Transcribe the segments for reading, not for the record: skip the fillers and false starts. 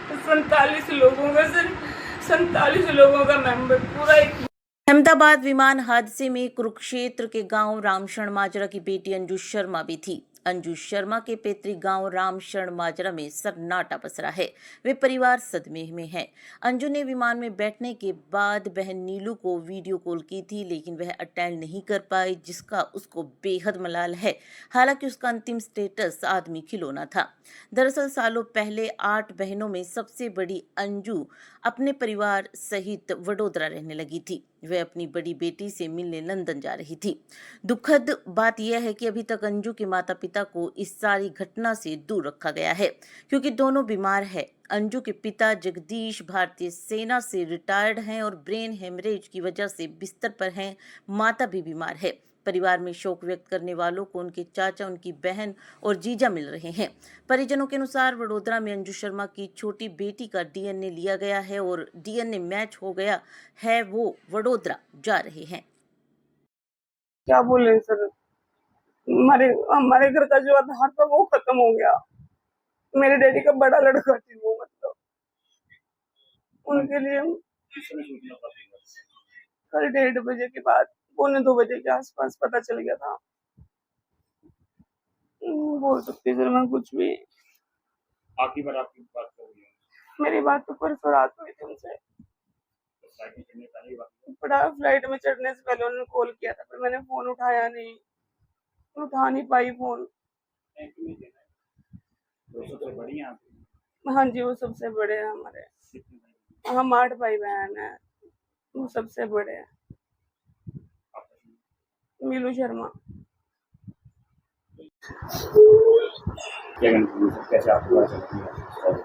47 लोगों का सर, 47 लोगों का मेंबर पूरा एक। अहमदाबाद विमान हादसे में कुरुक्षेत्र के गांव रामशरण माजरा की बेटी अंजू शर्मा भी थी। अंजू शर्मा के पैतृक गांव रामशरण माजरा में सन्नाटा पसरा है। वे परिवार सदमे में हैं। अंजू ने विमान में बैठने के बाद बहन नीलू को वीडियो कॉल की थी, लेकिन वह अटेंड नहीं कर पाई, जिसका उसको बेहद मलाल है। हालांकि उसका अंतिम स्टेटस आदमी खिलौना था। दरअसल सालों पहले 8 बहनों में सबसे बड़ी अंजू अपने परिवार सहित वडोदरा रहने लगी थी। वह अपनी बड़ी बेटी से मिलने लंदन जा रही थी। दुखद बात यह है कि अभी तक अंजू के माता पिता को इस सारी घटना से दूर रखा गया है, क्योंकि दोनों बीमार हैं। अंजू के पिता जगदीश भारतीय सेना से रिटायर्ड हैं और ब्रेन हेमरेज की वजह से बिस्तर पर हैं। माता भी बीमार है। परिवार में शोक व्यक्त करने वालों को उनके चाचा, उनकी बहन और जीजा मिल रहे हैं। परिजनों के अनुसार वडोदरा में अंजू शर्मा की छोटी बेटी का डीएनए लिया गया है और डीएनए मैच हो गया है। वो वडोदरा जा रहे हैं। क्या बोले सर, हमारे हमारे घर का जो आधार था वो खत्म हो गया। मेरे डैडी का बड़ा लड़का थी वो, मतलब उनके लिए कल 1:30 बजे के बाद 1:45 के आसपास पता चल गया था। बोल सकती सर मैं कुछ भी। आखिरी बार आपकी बात कर रही है? मेरी बात तो परसों रात हुई थी उनसे। फ्लाइट में चढ़ने से पहले उन्होंने कॉल किया था, पर मैंने फोन उठाया नहीं, उठा नहीं पाई फोन। तो सबसे बड़ी हैं आप? हाँ जी, वो सबसे बड़े हैं हमारे। हम 8 भाई बहन हैं, वो सबसे बड़े हैं। मीलू शर्मा। कैसे आपको पता चला?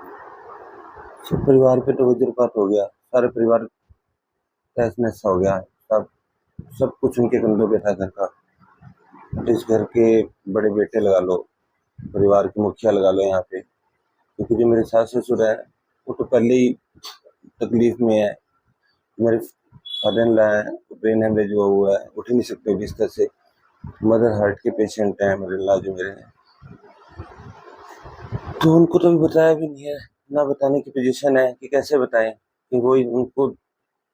सब परिवार पे तो वज्रपात हो गया, सारे परिवार तहस नहस हो गया। सब कुछ उनके कंधों पे था घर का। इस घर के बड़े बेटे लगा लो, परिवार के मुखिया लगा लो यहाँ पे, क्योंकि जो मेरे सास ससुर है वो तो पहले ही तकलीफ में है। मेरे फादर इन लॉ है, ब्रेन हेमरेज हुआ है, उठ ही नहीं सकते बिस्तर से। मदर हार्ट के पेशेंट हैं मेरे इन लॉ जो मेरे हैं, तो उनको तो अभी बताया भी नहीं है, ना बताने की पोजीशन है कि कैसे बताएं, कि वो उनको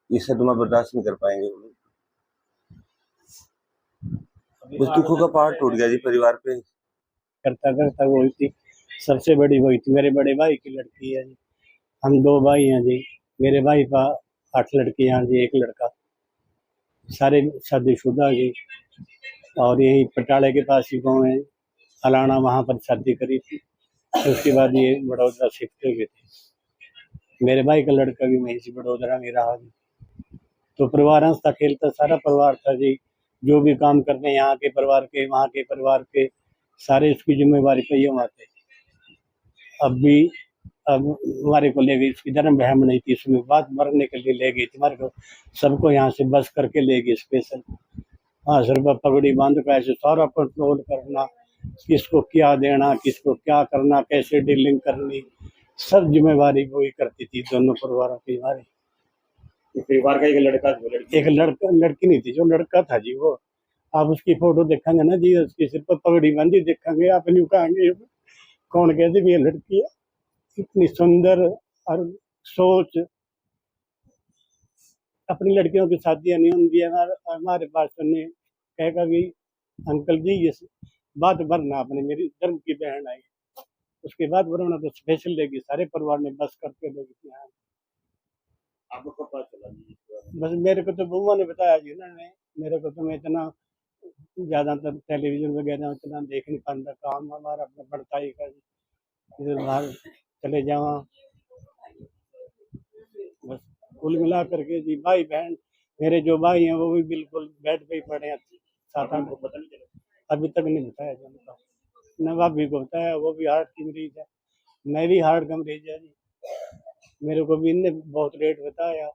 ये सदमा बर्दाश्त नहीं कर पाएंगे। बस दुखों का पहाड़ टूट गया जी परिवार पे। करता करता वो थी, सबसे बड़ी वही थी। मेरे बड़े भाई की लड़की है जी। हम 2 भाई हैं जी। मेरे भाई का 8 लड़कियां जी, 1 लड़का। सारे शादीशुदा जी। और यही पटाले के पास ही गाँव है अलाना, वहाँ पर शादी करी थी। उसके बाद ये बड़ौदा शिफ्ट हो गए थे। मेरे भाई का लड़का भी वहीं से बड़ौदा में रहा जी। तो परिवार हंसता खेलता सारा परिवार था जी। जो भी काम करते हैं यहाँ के परिवार के, वहाँ के परिवार के, सारे उसकी जिम्मेवारी पे हम आते। अब हमारे को ले गई, इसकी जन्म बहन नहीं थी, इसमें बात मरने के लिए ले गई थी हमारे को। सबको यहाँ से बस करके ले गई स्पेशल। 5 रुपये पगड़ी बांध कर ऐसे सारा कंट्रोल करना, किसको क्या देना, किसको क्या करना, कैसे डीलिंग करनी, सब जिम्मेवारी वो ही करती थी, दोनों परिवारों की हमारे। परिवार का एक लड़का एक लड़का लड़की नहीं थी, जो लड़का था जी वो आप उसकी फोटो देखेंगे ना जी, उसके सिर पर पगड़ी बांधी देखेंगे, आप नहीं कहेंगे कौन कहते भी ये लड़की है। इतनी सुंदर और सोच। अपनी लड़कियों की शादियां नहीं होती है हमारे पास, सुनने कहेगा कि अंकल जी ये बात भरना, अपने मेरी धर्म की बहन आई, उसके बाद वरना तो स्पेशल लेगी, सारे परिवार ने बस करके लेगी। आपको कब पता चला जी? बस मेरे को तो बुआ ने बताया जी उन्होंने। मेरे को तो मैं इतना ज़्यादातर टेलीविजन वगैरह इतना देख नहीं पाता, काम हमारा अपना पढ़ताई का इधर बाहर चले जावा। बस कुल मिला करके जी भाई बहन मेरे जो भाई हैं वो भी बिल्कुल बेड पे ही पड़े हैं, 7-8। पता नहीं चला? अभी तक नहीं बताया जी उनका। न भाभी को बताया, वो भी हार्ट की मरीज है, मैं भी हार्ट का मरीज है जी। मेरे को भी इनने बहुत रेट बताया,